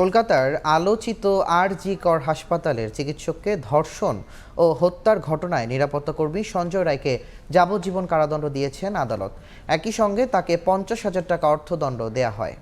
কলকাতার আলোচিত আর.জি. কর হাসপাতালের চিকিৎসককে ধর্ষণ ও হত্যার ঘটনায় নিরাপত্তাকর্মী সঞ্জয় রায়কে যাবজ্জীবন কারাদণ্ড দিয়েছেন আদালত। একই সঙ্গে তাকে 50,000 টাকা অর্থদণ্ড দেয়া হয়।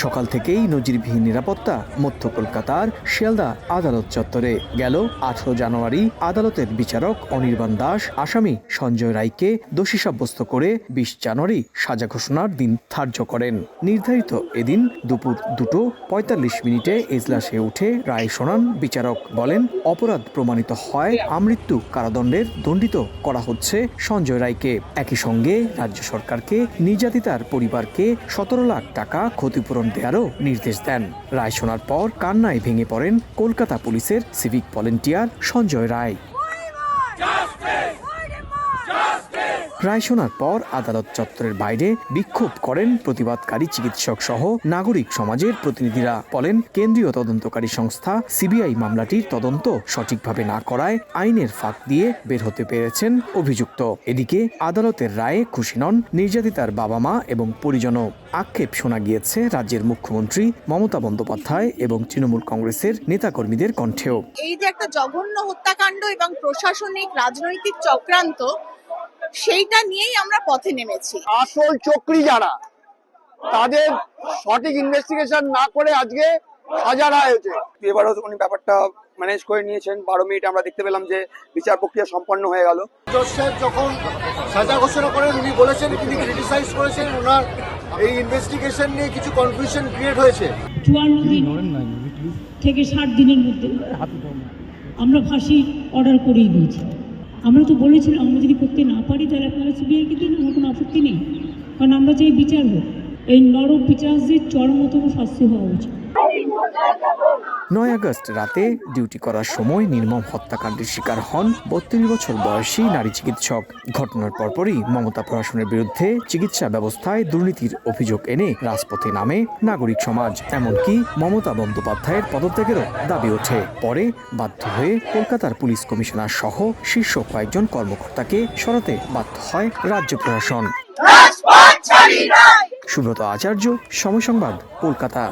সকাল থেকেই নজিরবিহীন নিরাপত্তা মধ্য কলকাতার শিয়ালদা আদালত চত্বরে। গেল 18 জানুয়ারি আদালতের বিচারক অনির্বাণ দাস আসামি সঞ্জয় রায়কে দোষী সাব্যস্ত করে 20 জানুয়ারি সাজা ঘোষণার দিন ধার্য করেন। নির্ধারিত এদিন দুপুর 2:45 এজলাসে উঠে রায় শোনান বিচারক। বলেন, অপরাধ প্রমাণিত হয় আমৃত্যু কারাদণ্ডের দণ্ডিত করা হচ্ছে সঞ্জয় রায়কে। একই সঙ্গে রাজ্য সরকারকে নির্যাতিতার পরিবারকে 17 লাখ টাকা ক্ষতিপূরণ দেওয়ারও নির্দেশ দেন। রায় শোনার পর কান্নায় ভেঙে পড়েন কলকাতা পুলিশের সিভিক ভলেন্টিয়ার সঞ্জয় রায়। রায় শোনার পর আদালত চত্বরের বাইরে বিক্ষোভ করেন প্রতিবাদকারী চিকিৎসক সহ নাগরিক সমাজের প্রতিনিধিরা। বলেন, কেন্দ্রীয় তদন্তকারী সংস্থা সিবিআই মামলাটির তদন্ত সঠিকভাবে না করায় আইনের ফাঁক দিয়ে বের হতে পেরেছেন অভিযুক্ত। এদিকে আদালতের রায়ে খুশি নন নির্যাতিতার বাবা মা এবং পরিজনও। আক্ষেপ শোনা গিয়েছে রাজ্যের মুখ্যমন্ত্রী মমতা বন্দ্যোপাধ্যায় এবং তৃণমূল কংগ্রেসের নেতাকর্মীদের কণ্ঠেও। এই যে একটা জঘন্য হত্যাকাণ্ড এবং প্রশাসনিক রাজনৈতিক চক্রান্ত, সেইটা নিয়েই আমরা পথে নেমেছি। আসল চক্রী যারা, তাদের সঠিক ইনভেস্টিগেশন না করে আজকে সাজা রায় হয়েছে। এবারও উনি ব্যাপারটা ম্যানেজ করে নিয়েছেন। 12 মিনিট আমরা দেখতে পেলাম যে বিচার প্রক্রিয়া সম্পন্ন হয়ে গেল। জজ সাহেব যখন সাজা ঘোষণা করেন, উনি বলেছেন, তিনি ক্রিটিসাইজ করেছেন ওনার এই ইনভেস্টিগেশন নিয়ে কিছু কনফিউশন ক্রিয়েট হয়েছে। 54 দিন থেকে 60 দিনের মধ্যে আমরা ফাঁসি অর্ডার করেই দিয়েছি। আমরা তো বলেছিলাম, আমরা যদি করতে না পারি তাহলে আপনারা সিবিআইকে দিন, আমার কোনো আপত্তি নেই, কারণ আমরা চাই বিচার হোক। এই নরক বিচারদের চরমতম শাস্তি হওয়া উচিত। 9 আগস্ট রাতে ডিউটি করার সময় নির্মম হত্যাকাণ্ডের শিকার হন 32 বছর বয়সী নারী চিকিৎসক। ঘটনার পরপরই মমতা প্রশাসনের বিরুদ্ধে চিকিৎসা ব্যবস্থায় দুর্নীতির অভিযোগ এনে রাজপথে নামে নাগরিক সমাজ। এমনকি মমতা বন্দ্যোপাধ্যায়ের পদত্যাগেরও দাবি ওঠে। পরে বাধ্য হয়ে কলকাতার পুলিশ কমিশনার সহ শীর্ষ কয়েকজন কর্মকর্তাকে সরাতে বাধ্য হয় রাজ্য প্রশাসন। সুব্রত আচার্য, সময় সংবাদ, কলকাতা।